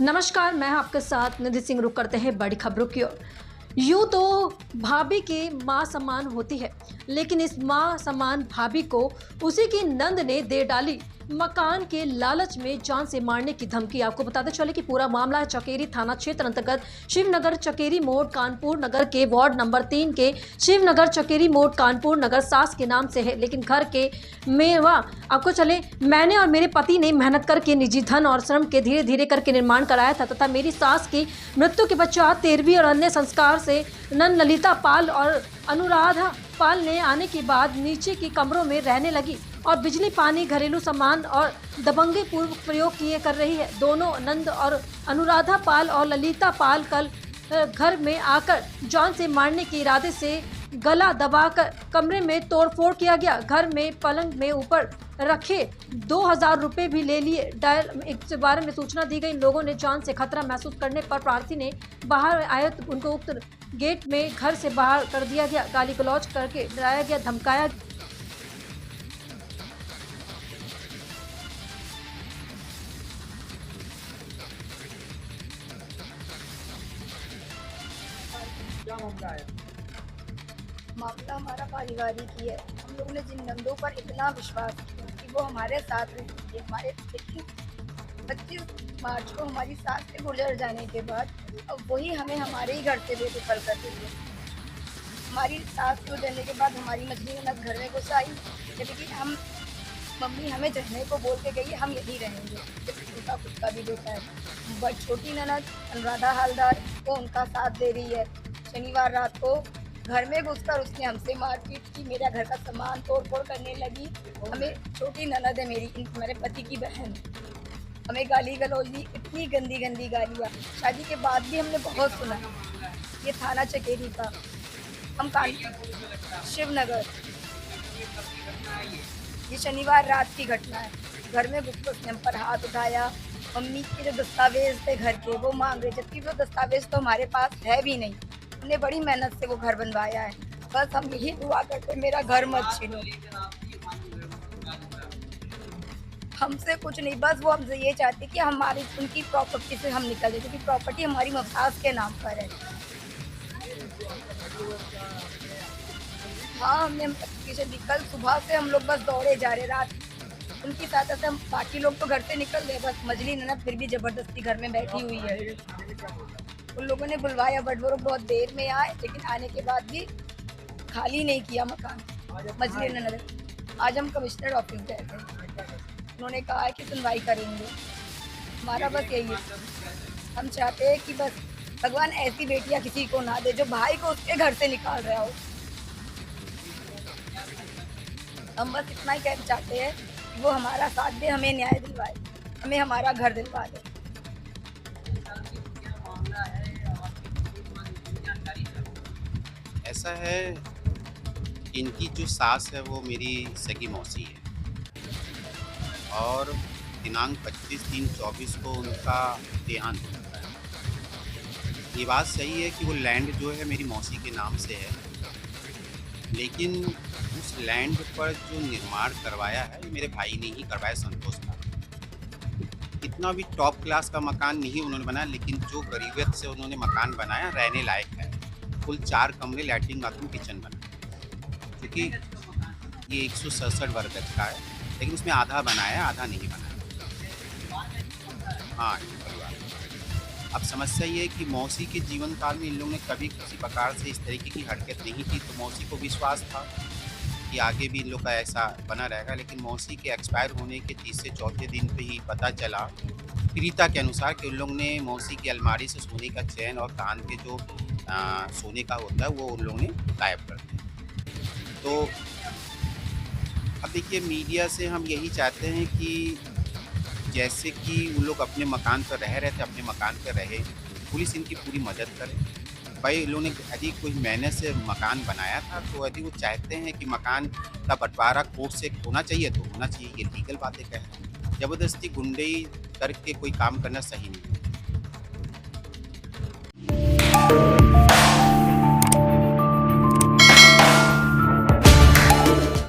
नमस्कार, मैं आपके साथ निधि सिंह। रुक करते हैं बड़ी खबरों की ओर। यूँ तो भाभी की माँ समान होती है, लेकिन इस माँ समान भाभी को उसी की नंद ने दे डाली मकान के लालच में जान से मारने की धमकी। आपको बताते चले कि पूरा मामला चकेरी थाना क्षेत्र अंतर्गत शिवनगर चकेरी मोड़ कानपुर नगर के वार्ड नंबर 3 के शिवनगर चकेरी मोड़ कानपुर नगर सास के नाम से है। लेकिन घर के मेवा आपको चले मैंने और मेरे पति ने मेहनत करके निजी धन और श्रम के धीरे धीरे करके निर्माण कराया था तथा मेरी सास की मृत्यु के पश्चात 13वीं और अन्य संस्कार से नन ललिता पाल और अनुराधा पाल ने आने के बाद नीचे के कमरों में रहने लगी और बिजली पानी घरेलू सामान और दबंगे पूर्व प्रयोग किए कर रही है। दोनों नंद और अनुराधा पाल और ललिता पाल कल घर में आकर जान से मारने के इरादे से गला दबाकर कमरे में तोड़फोड़ किया गया। घर में पलंग में ऊपर रखे 2000 रुपये भी ले लिए। डायल 112 में सूचना दी गई। लोगों ने जान से खतरा महसूस करने पर प्रार्थी ने बाहर आए तो उनको उक्त गेट में घर से बाहर कर दिया गया। गाली गलौज करके डराया गया, धमकाया। क्या मामला है? मामला हमारा पारिवारिक ही है। हम लोगों ने जिन नंदों पर इतना विश्वास किया कि वो हमारे साथ रहेंगे, हमारे 25 मार्च को हमारी सास से गुजर जाने के बाद अब वही हमें हमारे ही घर से बेदखल कर देंगे। हमारी सास को गुजरने के बाद हमारी मछली ननद घर में घुस आई, जबकि हम मम्मी हमें रहने को बोल के गई हम यहीं रहेंगे, जबकि उनका खुद का भी बेटा है। बट छोटी ननद अनुराधा हालदार वो उनका साथ दे रही है। शनिवार रात को घर में घुसकर उसने हमसे मारपीट की, मेरा घर का सामान तोड़ फोड़ करने लगी। हमें छोटी ननद है मेरी, मेरे पति की बहन, हमें गाली गलौज दी, इतनी गंदी गंदी गालियाँ। शादी के बाद भी हमने बहुत सुना। ये थाना चकेरी का, हम शिवनगर, ये शनिवार रात की घटना है। घर में घुसकर उसने हम पर हाथ उठाया। मम्मी के जो दस्तावेज थे घर के वो मांग रहे, जबकि वो दस्तावेज तो हमारे पास है भी नहीं। हमने बड़ी मेहनत से वो घर बनवाया है। बस हम यही दुआ करते मेरा घर मत छीनो। हमसे कुछ नहीं, बस वो हमसे ये चाहती कि हमारी उनकी प्रॉपर्टी से हम निकल जाए, क्योंकि प्रॉपर्टी हमारी सास के नाम पर है। हाँ, हमने कल सुबह से हम लोग बस दौड़े जा रहे। रात उनकी साथ हम बाकी लोग तो घर से निकल गए, बस मजली ननद फिर भी जबरदस्ती घर में बैठी हुई है। उन लोगों ने बुलवाया बट वो लोग बहुत देर में आए, लेकिन आने के बाद भी खाली नहीं किया मकान। मजली ननद आज हम कमिश्नर ऑफिस गए थे, उन्होंने कहा है कि सुनवाई करेंगे। हमारा बस यही है, हम चाहते हैं कि बस भगवान ऐसी बेटियां किसी को ना दे जो भाई को उसके घर से निकाल रहा हो। हम बस इतना ही कहना चाहते हैं कि वो हमारा साथ दे, हमें न्याय दिलवाए, हमें हमारा घर दिलवा दे। ऐसा है, इनकी जो सास है वो मेरी सगी मौसी है और दिनांक 25/3/24 को उनका देहांत होता है। ये बात सही है कि वो लैंड जो है मेरी मौसी के नाम से है, लेकिन उस लैंड पर जो निर्माण करवाया है ये मेरे भाई ने ही करवाया, संतोष का। इतना भी टॉप क्लास का मकान नहीं उन्होंने बनाया, लेकिन जो गरीबियत से उन्होंने मकान बनाया रहने लायक है। कुल 4 कमरे, लैट्रिन, बाथरूम, किचन बना, क्योंकि ये 167 वर्ग गज का है, लेकिन उसमें आधा बनाया आधा नहीं बनाया। हाँ, ये परिवार। अब समस्या ये है कि मौसी के जीवन काल में इन लोगों ने कभी किसी प्रकार से इस तरीके की हरकत नहीं की, तो मौसी को विश्वास था कि आगे भी इन लोग का ऐसा बना रहेगा। लेकिन मौसी के एक्सपायर होने के 3 से 4 दिन पे ही पता चला पीड़िता के अनुसार कि उन लोग ने मौसी की अलमारी से सोने का चैन और कान के जो सोने का होता है वो उन लोगों ने गायब कर दिया। तो अब देखिए, मीडिया से हम यही चाहते हैं कि जैसे कि उन लोग अपने मकान पर रह रहे थे, अपने मकान पर रहे, पुलिस इनकी पूरी मदद करे। भाई इन लोगों ने यदि कोई मेहनत से मकान बनाया था, तो यदि वो चाहते हैं कि मकान का बंटवारा कोर्ट से होना चाहिए तो होना चाहिए। ये लीगल बातें कह रहे हैं, ज़बरदस्ती गुंडई करके कोई काम करना सही नहीं है।